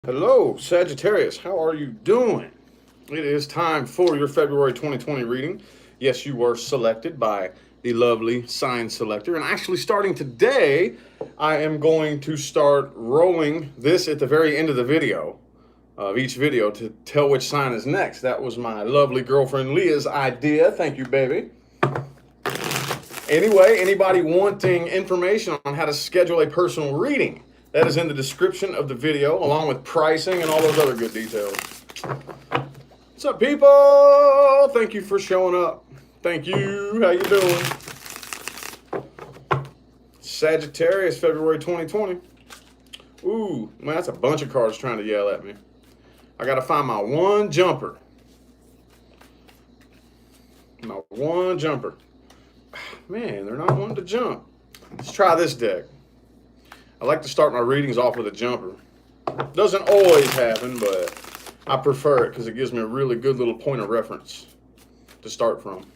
Hello, Sagittarius. How are you doing? It is time for your February 2020 reading. Yes, you were selected by the lovely sign selector. And actually, starting today, I am going to start rolling this at the very end of the video, of each video, to tell which sign is next. That was my lovely girlfriend Leah's idea. Thank you, baby. Anyway, anybody wanting information on how to schedule a personal reading, that is in the description of the video, along with pricing and all those other good details. What's up, people? Thank you for showing up. Thank you. How you doing? Sagittarius, February 2020. Ooh, man, that's a bunch of cards trying to yell at me. I got to find my one jumper. My one jumper. Man, they're not wanting to jump. Let's try this deck. I like to start my readings off with a jumper. Doesn't always happen, but I prefer it because it gives me a really good little point of reference to start from.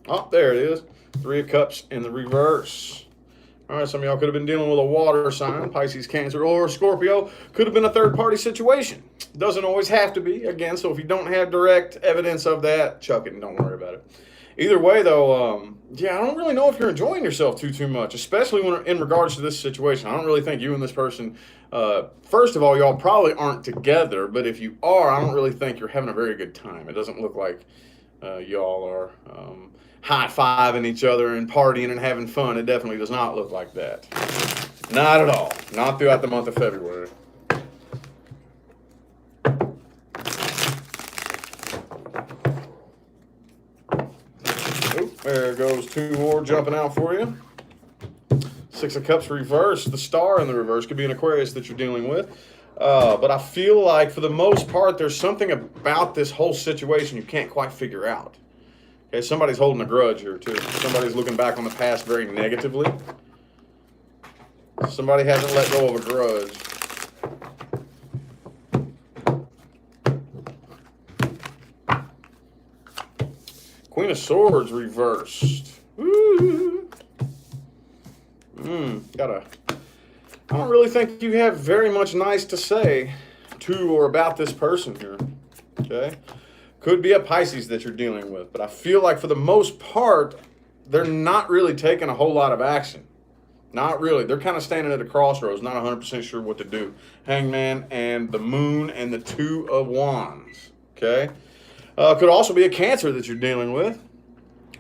Oh, there it is. Three of Cups in the reverse. All right, some of y'all could have been dealing with a water sign, Pisces, Cancer, or Scorpio. Could have been a third-party situation. Doesn't always have to be, again, so if you don't have direct evidence of that, chuck it and don't worry about it. Either way, though, yeah, I don't really know if you're enjoying yourself too much, especially when in regards to this situation. I don't really think you and this person, first of all, y'all probably aren't together, but if you are, I don't really think you're having a very good time. It doesn't look like y'all are high-fiving each other and partying and having fun. It definitely does not look like that. Not at all. Not throughout the month of February. There goes two more jumping out for you. Six of Cups reversed. The star in the reverse could be an Aquarius that you're dealing with. But I feel like for the most part, there's something about this whole situation you can't quite figure out. Okay, somebody's holding a grudge here too. Somebody's looking back on the past very negatively. Somebody hasn't let go of a grudge. Queen of Swords reversed. Woo. I don't really think you have very much nice to say to or about this person here. Okay? Could be a Pisces that you're dealing with, but I feel like for the most part, they're not really taking a whole lot of action. Not really. They're kind of standing at a crossroads, not 100% sure what to do. Hangman and the Moon and the Two of Wands. Okay? Could also be a Cancer that you're dealing with.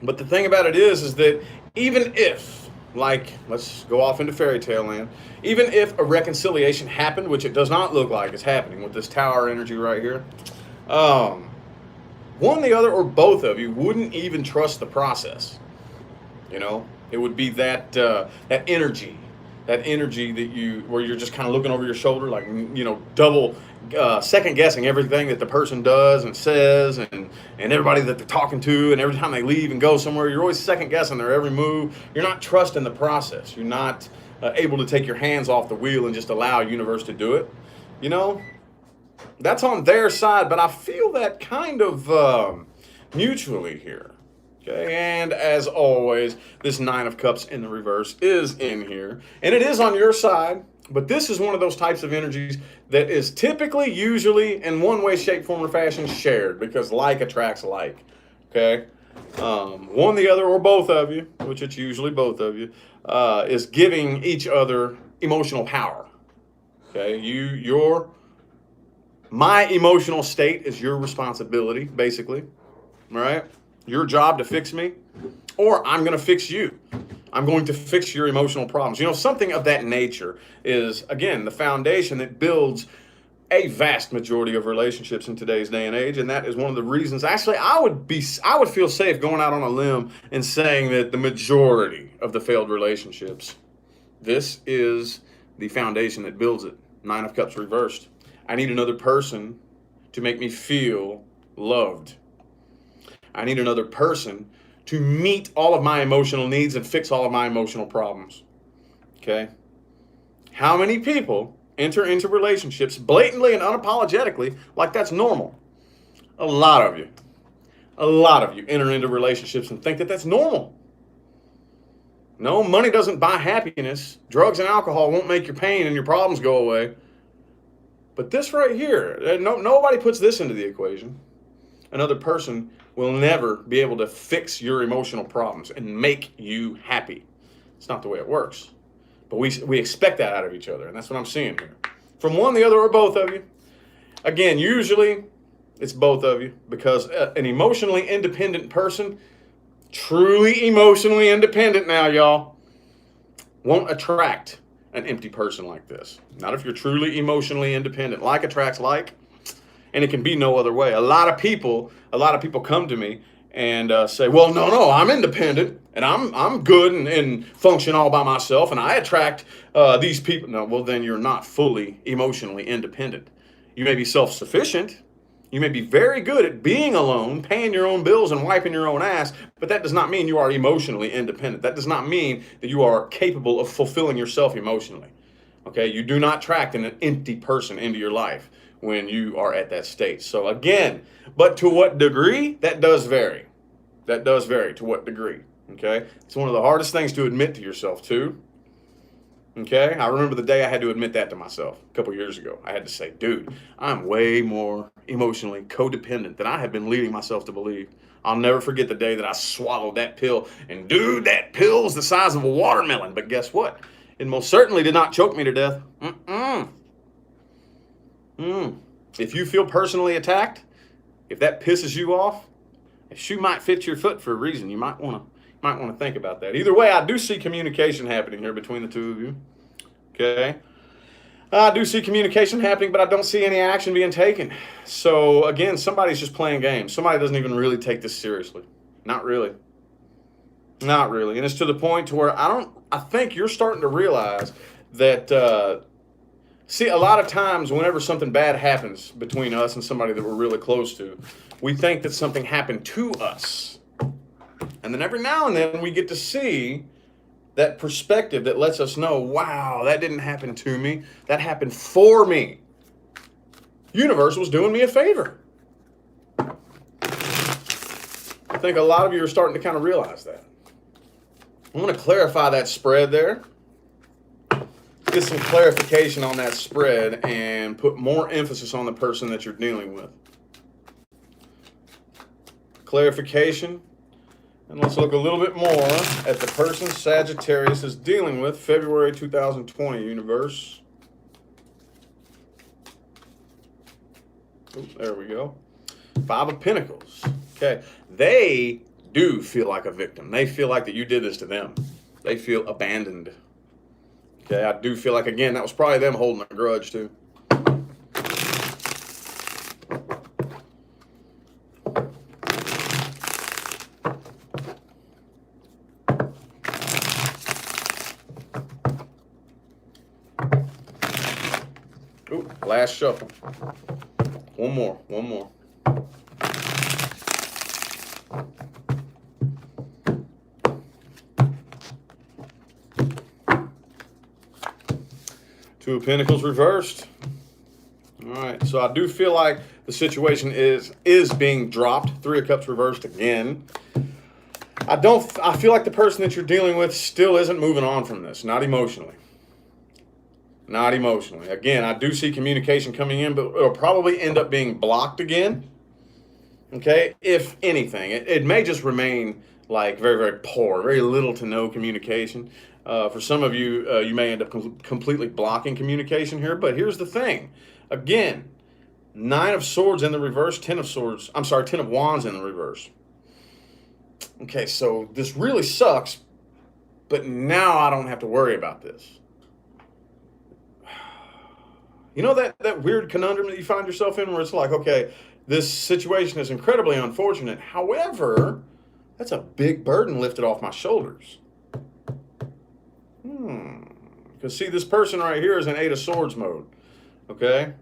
But the thing about it is that even if, like, let's go off into fairy tale land, even if a reconciliation happened, which it does not look like it's happening with this Tower energy right here, one, the other, or both of you wouldn't even trust the process. You know, it would be that energy that where you're just kind of looking over your shoulder, like, you know, double second guessing everything that the person does and says, and everybody that they're talking to, and every time they leave and go somewhere, you're always second guessing their every move. You're not trusting the process. You're not able to take your hands off the wheel and just allow universe to do it. You know, that's on their side, but I feel that kind of mutually here. Okay, and as always, this Nine of Cups in the reverse is in here, and it is on your side, but this is one of those types of energies that is typically, usually, in one way, shape, form, or fashion, shared, because like attracts like. Okay, one, the other, or both of you, which it's usually both of you, is giving each other emotional power. Okay, my emotional state is your responsibility, basically, right? Your job to fix me, or I'm going to fix you. I'm going to fix your emotional problems. You know, something of that nature is, again, the foundation that builds a vast majority of relationships in today's day and age, and that is one of the reasons. Actually, I would feel safe going out on a limb and saying that the majority of the failed relationships, this is the foundation that builds it. Nine of Cups reversed. I need another person to make me feel loved. I need another person to meet all of my emotional needs and fix all of my emotional problems. Okay? How many people enter into relationships blatantly and unapologetically like that's normal? A lot of you. A lot of you enter into relationships and think that that's normal. No, money doesn't buy happiness. Drugs and alcohol won't make your pain and your problems go away. But this right here, nobody puts this into the equation. Another person will never be able to fix your emotional problems and make you happy. It's not the way it works. But we expect that out of each other, and that's what I'm seeing here. From one, the other, or both of you. Again, usually it's both of you, because an emotionally independent person, truly emotionally independent now, y'all, won't attract an empty person like this. Not if you're truly emotionally independent. Like attracts like, and it can be no other way. A lot of people come to me and say, well, no, I'm independent and I'm good and function all by myself, and I attract these people. No, well, then you're not fully emotionally independent. You may be self-sufficient. You may be very good at being alone, paying your own bills and wiping your own ass, but that does not mean you are emotionally independent. That does not mean that you are capable of fulfilling yourself emotionally. Okay, you do not attract an empty person into your life when you are at that state. So again, but to what degree? That does vary. That does vary to what degree. Okay, it's one of the hardest things to admit to yourself too. Okay, I remember the day I had to admit that to myself a couple years ago. I had to say, dude, I'm way more emotionally codependent than I have been leading myself to believe. I'll never forget the day that I swallowed that pill, and dude, that pill is the size of a watermelon. But guess what? It most certainly did not choke me to death. If you feel personally attacked, if that pisses you off, a shoe might fit your foot for a reason. You might want to think about that. Either way, I do see communication happening here between the two of you. Okay? I do see communication happening, but I don't see any action being taken. So, again, somebody's just playing games. Somebody doesn't even really take this seriously. Not really. Not really. And it's to the point to where I think you're starting to realize that, see, a lot of times whenever something bad happens between us and somebody that we're really close to, we think that something happened to us. And then every now and then we get to see that perspective that lets us know, wow, that didn't happen to me. That happened for me. Universe was doing me a favor. I think a lot of you are starting to kind of realize that. I'm going to clarify that spread there. Get some clarification on that spread and put more emphasis on the person that you're dealing with. Clarification. And let's look a little bit more at the person Sagittarius is dealing with, February 2020, universe. Ooh, there we go. Five of Pentacles. Okay. They do feel like a victim. They feel like that you did this to them. They feel abandoned. Okay, I do feel like, again, that was probably them holding a grudge too. Ooh, last shuffle. One more. Two of Pentacles reversed. All right, so I do feel like the situation is being dropped. Three of Cups reversed again. I feel like the person that you're dealing with still isn't moving on from this, not emotionally. Not emotionally. Again, I do see communication coming in, but it'll probably end up being blocked again. Okay, if anything. It may just remain like very, very poor, very little to no communication. For some of you, you may end up completely blocking communication here, but here's the thing. Again, 9 of Swords in the reverse, 10 of Wands in the reverse. Okay, so this really sucks, but now I don't have to worry about this. You know that weird conundrum that you find yourself in where it's like, okay, this situation is incredibly unfortunate. However, that's a big burden lifted off my shoulders. Because see, this person right here is in 8 of Swords mode. Okay?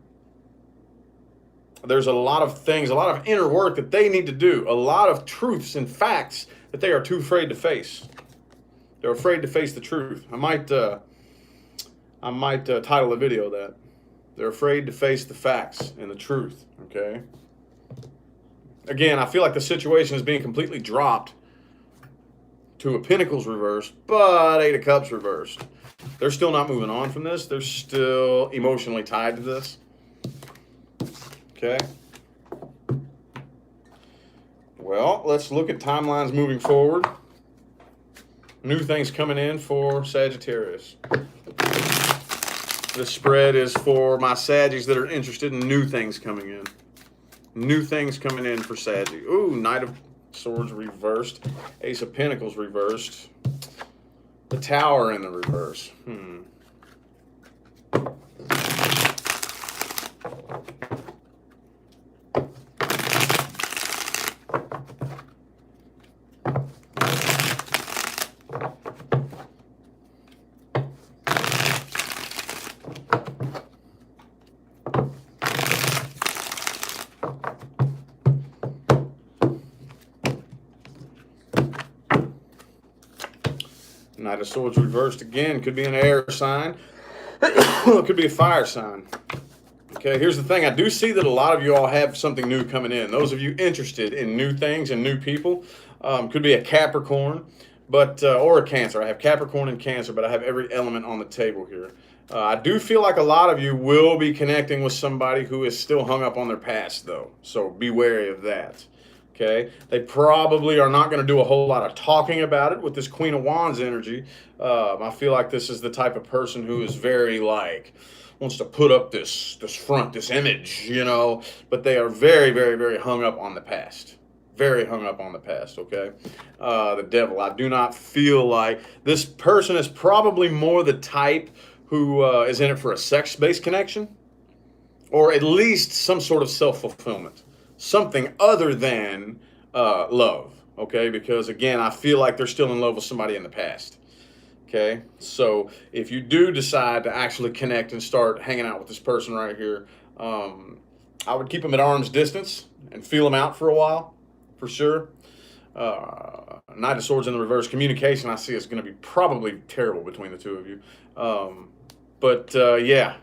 There's a lot of things, a lot of inner work that they need to do. A lot of truths and facts that they are too afraid to face. They're afraid to face the truth. I might title a video that. They're afraid to face the facts and the truth. Okay? Again, I feel like the situation is being completely dropped Two of Pentacles reversed, but Eight of Cups reversed. They're still not moving on from this. They're still emotionally tied to this. Okay. Well, let's look at timelines moving forward. New things coming in for Sagittarius. This spread is for my Saggies that are interested in new things coming in. New things coming in for Saggy. Ooh, Knight of Swords reversed. Ace of Pentacles reversed. The Tower in the reverse. Knight of Swords reversed again. Could be an air sign. It could be a fire sign. Okay, here's the thing. I do see that a lot of you all have something new coming in. Those of you interested in new things and new people. Could be a Capricorn, but or a Cancer. I have Capricorn and Cancer, but I have every element on the table here. I do feel like a lot of you will be connecting with somebody who is still hung up on their past, though. So be wary of that. Okay, they probably are not going to do a whole lot of talking about it with this Queen of Wands energy. I feel like this is the type of person who is very like wants to put up this front, this image, you know, but they are very, very, very hung up on the past. Very hung up on the past, okay? The Devil. I do not feel like this person is probably more the type who is in it for a sex-based connection, or at least some sort of self-fulfillment. Something other than love, okay? Because, again, I feel like they're still in love with somebody in the past, okay? So if you do decide to actually connect and start hanging out with this person right here, I would keep them at arm's distance and feel them out for a while, for sure. Knight of Swords in the reverse. Communication, I see, is going to be probably terrible between the two of you. Yeah.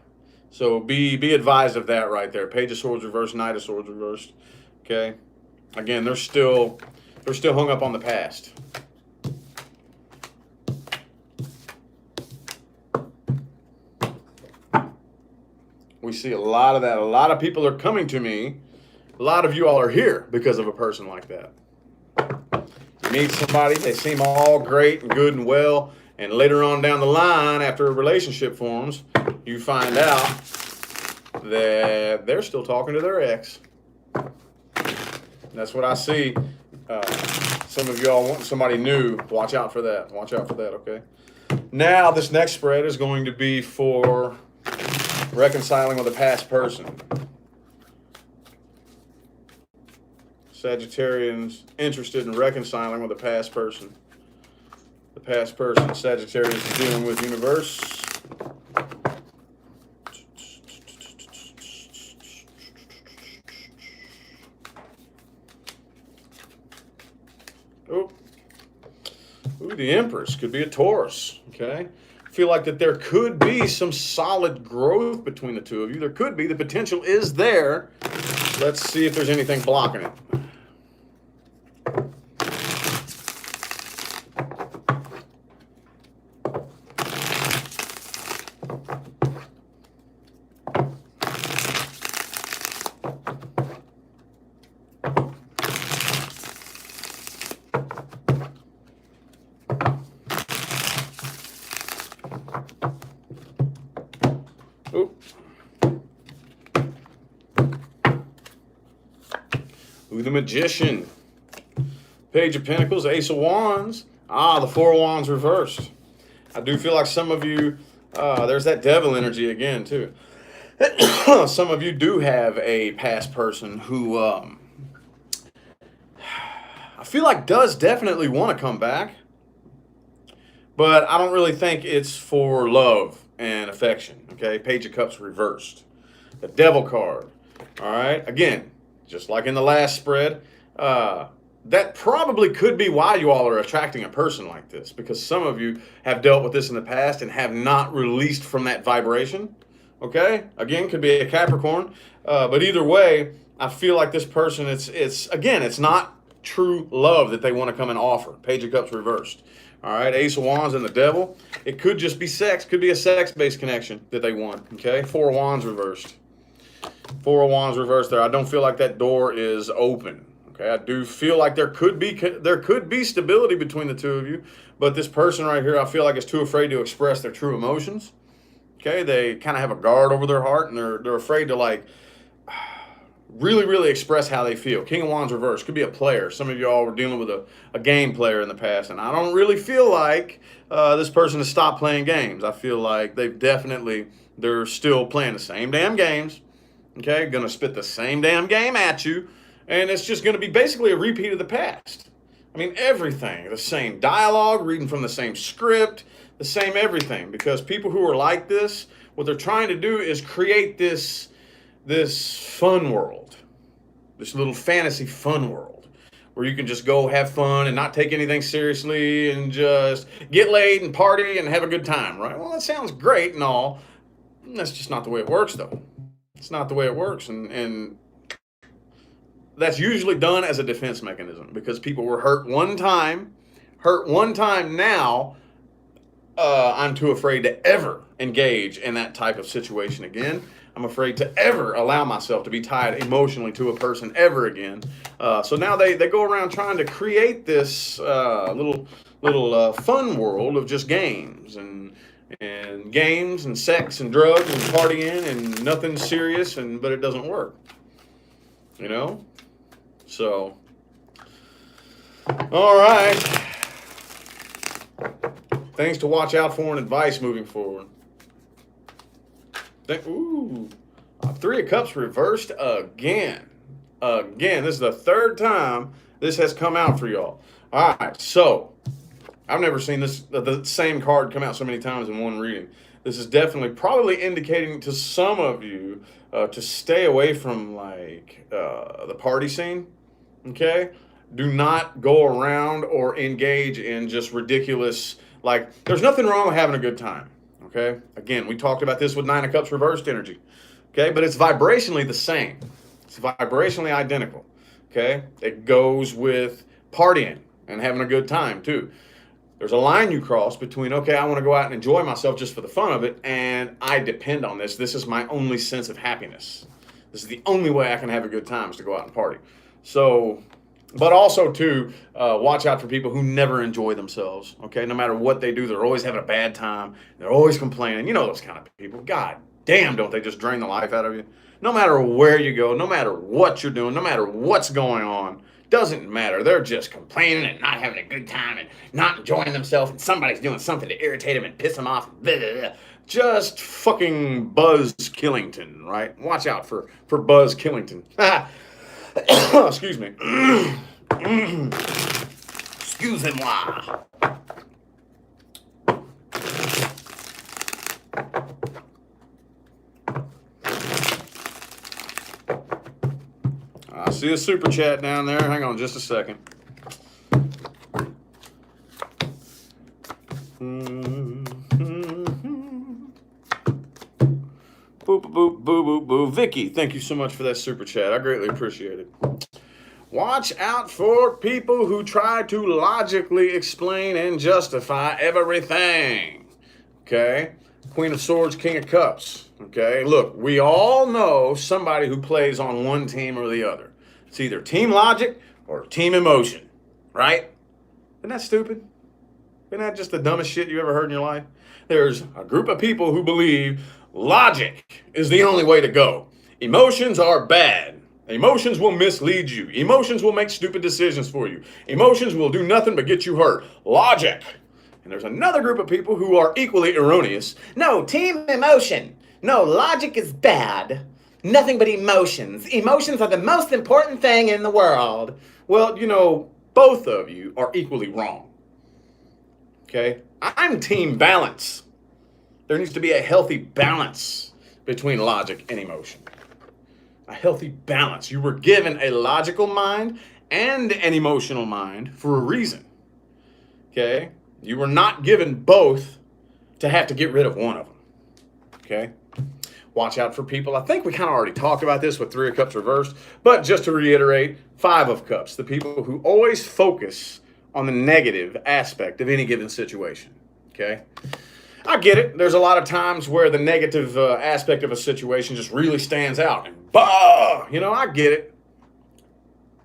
So be advised of that right there. Page of Swords reversed, Knight of Swords reversed. Okay. Again, they're still hung up on the past. We see a lot of that. A lot of people are coming to me. A lot of you all are here because of a person like that. You meet somebody, they seem all great and good and well, and later on down the line, after a relationship forms, you find out that they're still talking to their ex. That's what I see. Some of y'all want somebody new. Watch out for that. Watch out for that, okay? Now, this next spread is going to be for reconciling with a past person. Sagittarians interested in reconciling with a past person. The past person Sagittarius is dealing with, universe. Ooh, the Empress could be a Taurus, okay? I feel like that there could be some solid growth between the two of you. There could be. The potential is there. Let's see if there's anything blocking it. Ooh, the Magician. Page of Pentacles, Ace of Wands. The Four of Wands reversed. I do feel like some of you, there's that devil energy again, too. Some of you do have a past person who I feel like does definitely want to come back. But I don't really think it's for love and affection, okay? Page of Cups reversed. The Devil card, all right? Again, just like in the last spread, that probably could be why you all are attracting a person like this, because some of you have dealt with this in the past and have not released from that vibration, okay? Again, could be a Capricorn, but either way, I feel like this person, it's not true love that they want to come and offer. Page of Cups reversed. All right, Ace of Wands and the Devil. It could just be sex. Could be a sex-based connection that they want. Okay, Four of Wands reversed. Four of Wands reversed there. I don't feel like that door is open. Okay, I do feel like there could be stability between the two of you, but this person right here, I feel like is too afraid to express their true emotions. Okay, they kind of have a guard over their heart, and they're afraid to like really express how they feel. King of Wands reversed. Could be a player. Some of y'all were dealing with a game player in the past, and I don't really feel like this person has stopped playing games. I feel like they're still playing the same damn games. Okay, gonna spit the same damn game at you, and it's just gonna be basically a repeat of the past. I mean, everything, the same dialogue, reading from the same script, the same everything, because people who are like this, what they're trying to do is create this fun world, this little fantasy fun world where you can just go have fun and not take anything seriously and just get laid and party and have a good time, right? Well, that sounds great and all. That's just not the way it works, though. It's not the way it works, and that's usually done as a defense mechanism because people were hurt one time. Now, I'm too afraid to ever engage in that type of situation again. I'm afraid to ever allow myself to be tied emotionally to a person ever again. So now they go around trying to create this little fun world of just games and games and sex and drugs and partying and nothing serious, but it doesn't work. You know? So, all right. Things to watch out for and advice moving forward. Three of Cups reversed again. This is the third time this has come out for y'all. All right, so I've never seen the same card come out so many times in one reading. This is definitely probably indicating to some of you to stay away from like the party scene. Okay, do not go around or engage in just ridiculous. Like, there's nothing wrong with having a good time. Okay, again, we talked about this with Nine of Cups reversed energy. Okay, but it's vibrationally the same. It's vibrationally identical. Okay, it goes with partying and having a good time too. There's a line you cross between, okay, I want to go out and enjoy myself just for the fun of it, and I depend on this. This is my only sense of happiness. This is the only way I can have a good time is to go out and party. So, but also too, watch out for people who never enjoy themselves. Okay, no matter what they do, they're always having a bad time. They're always complaining. You know those kind of people. God damn, don't they just drain the life out of you? No matter where you go, no matter what you're doing, no matter what's going on, doesn't matter. They're just complaining and not having a good time and not enjoying themselves, and somebody's doing something to irritate them and piss them off. Blah, blah, blah. Just fucking Buzz Killington, right? Watch out for Buzz Killington. Excuse me. Excusez-moi. I see a super chat down there. Hang on just a second. Boop, boop, boop, boop, boop. Vicky, thank you so much for that super chat. I greatly appreciate it. Watch out for people who try to logically explain and justify everything. Okay? Queen of Swords, King of Cups. Okay? Look, we all know somebody who plays on one team or the other. It's either team logic or team emotion. Right? Isn't that stupid? Isn't that just the dumbest shit you ever heard in your life? There's a group of people who believe logic is the only way to go. Emotions are bad. Emotions will mislead you. Emotions will make stupid decisions for you. Emotions will do nothing but get you hurt. Logic. And there's another group of people who are equally erroneous. No, team emotion. No, logic is bad. Nothing but emotions. Emotions are the most important thing in the world. Well, you know, both of you are equally wrong. Okay? I'm team balance. There needs to be a healthy balance between logic and emotion. A healthy balance. You were given a logical mind and an emotional mind for a reason. Okay? You were not given both to have to get rid of one of them. Okay? Watch out for people. I think we kind of already talked about this with 3 of Cups reversed, but just to reiterate, 5 of Cups, the people who always focus on the negative aspect of any given situation. Okay? I get it. There's a lot of times where the negative aspect of a situation just really stands out. And bah! You know, I get it.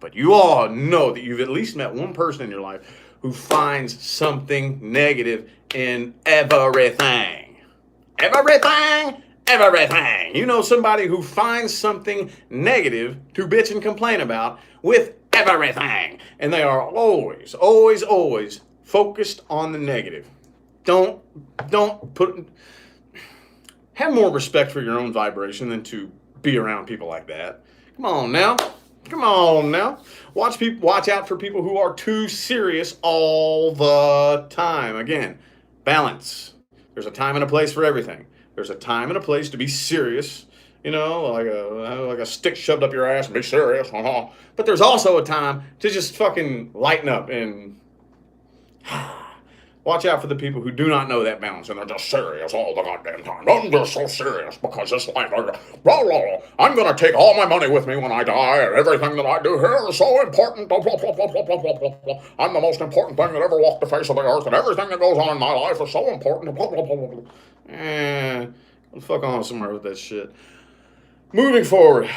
But you all know that you've at least met one person in your life who finds something negative in everything. Everything. Everything. You know somebody who finds something negative to bitch and complain about with everything. And they are always, always, always focused on the negative. Don't have more respect for your own vibration than to be around people like that. Come on now. Come on now. Watch out for people who are too serious all the time. Again, balance. There's a time and a place for everything. There's a time and a place to be serious, you know, like a stick shoved up your ass and be serious. But there's also a time to just fucking lighten up and watch out for the people who do not know that balance and they're just serious all the goddamn time. I'm just so serious because this life, I'm going to take all my money with me when I die, and everything that I do here is so important. I'm the most important thing that ever walked the face of the earth, and everything that goes on in my life is so important. Fuck on somewhere with that shit. Moving forward,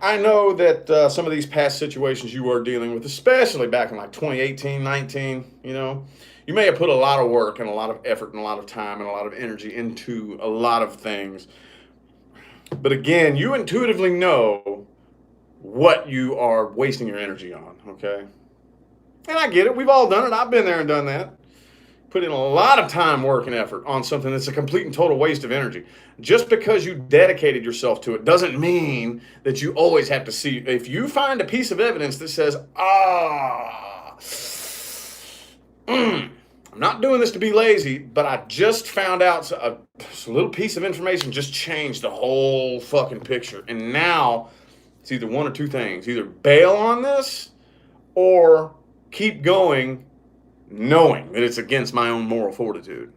I know that some of these past situations you are dealing with, especially back in like 2018, 19, you know, you may have put a lot of work and a lot of effort and a lot of time and a lot of energy into a lot of things. But again, you intuitively know what you are wasting your energy on, okay? And I get it. We've all done it. I've been there and done that. Put in a lot of time, work, and effort on something that's a complete and total waste of energy. Just because you dedicated yourself to it doesn't mean that you always have to see. If you find a piece of evidence that says, I'm not doing this to be lazy, but I just found out a little piece of information just changed the whole fucking picture. And now it's either one or two things. Either bail on this or keep going knowing that it's against my own moral fortitude.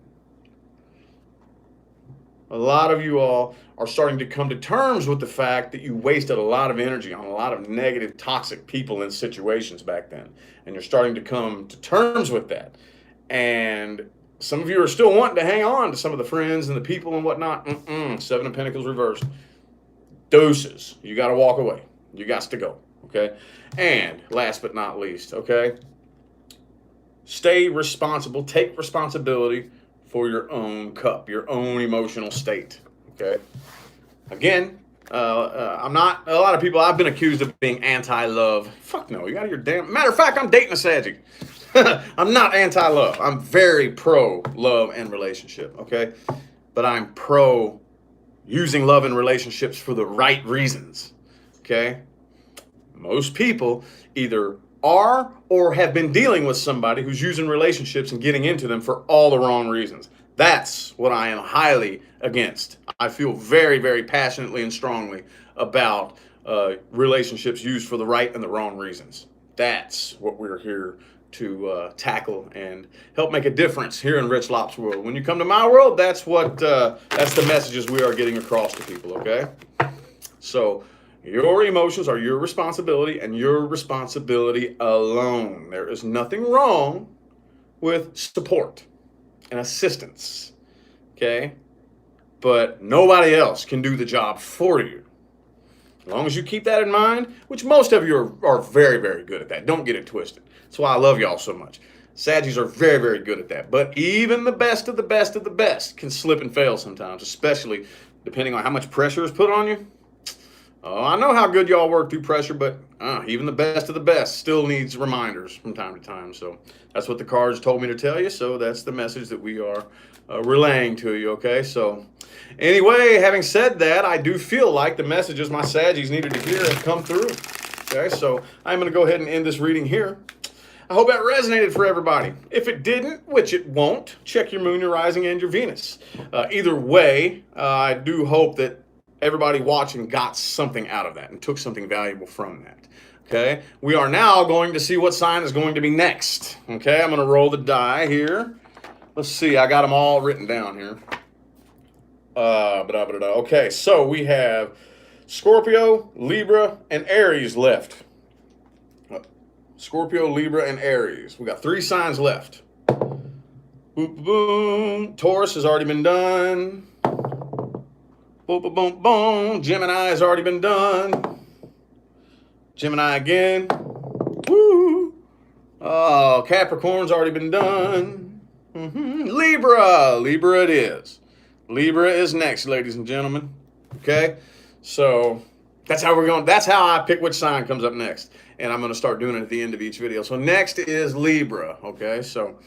A lot of you all are starting to come to terms with the fact that you wasted a lot of energy on a lot of negative, toxic people and situations back then. And you're starting to come to terms with that. And some of you are still wanting to hang on to some of the friends and the people and whatnot. 7 of Pentacles reversed. Doses. You got to walk away. You got to go. Okay? And last but not least, okay? Stay responsible. Take responsibility for your own cup, your own emotional state. Okay? Again, I'm not, a lot of people, I've been accused of being anti-love. Fuck no, you got your damn, matter of fact, I'm dating a Saggy. I'm not anti-love. I'm very pro-love and relationship, okay? But I'm pro using love and relationships for the right reasons, okay? Most people either are or have been dealing with somebody who's using relationships and getting into them for all the wrong reasons. That's what I am highly against. I feel very, very passionately and strongly about relationships used for the right and the wrong reasons. That's what we're here to tackle and help make a difference here in Rich Lop's world. When you come to my world, that's the messages we are getting across to people, okay? So your emotions are your responsibility and your responsibility alone. There is nothing wrong with support and assistance, okay? But nobody else can do the job for you. As long as you keep that in mind, which most of you are very, very good at that. Don't get it twisted. That's why I love y'all so much. Saggies are very, very good at that. But even the best of the best of the best can slip and fail sometimes, especially depending on how much pressure is put on you. Oh, I know how good y'all work through pressure, but even the best of the best still needs reminders from time to time. So that's what the cards told me to tell you. So that's the message that we are relaying to you, okay? So anyway, having said that, I do feel like the messages my Saggies needed to hear have come through, okay? So I'm going to go ahead and end this reading here. I hope that resonated for everybody. If it didn't, which it won't, check your moon, your rising, and your Venus. Either way, I do hope that everybody watching got something out of that and took something valuable from that. Okay, we are now going to see what sign is going to be next. Okay, I'm going to roll the die here. Let's see, I got them all written down here. Okay, so we have Scorpio, Libra, and Aries left. Scorpio, Libra, and Aries. We got 3 signs left. Boom, boom, boom. Taurus has already been done. Boom, boom, boom, boom. Gemini has already been done. Gemini again. Woo. Oh, Capricorn's already been done. Libra. Libra it is. Libra is next, ladies and gentlemen. Okay? So that's how we're going. That's how I pick which sign comes up next. And I'm going to start doing it at the end of each video. So next is Libra. Okay? So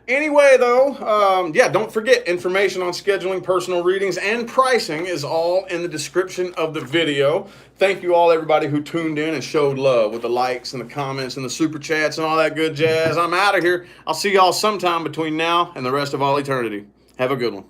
anyway, though, yeah, don't forget, information on scheduling personal readings and pricing is all in the description of the video. Thank you all, everybody who tuned in and showed love with the likes and the comments and the super chats and all that good jazz. I'm out of here. I'll see y'all sometime between now and the rest of all eternity. Have a good one.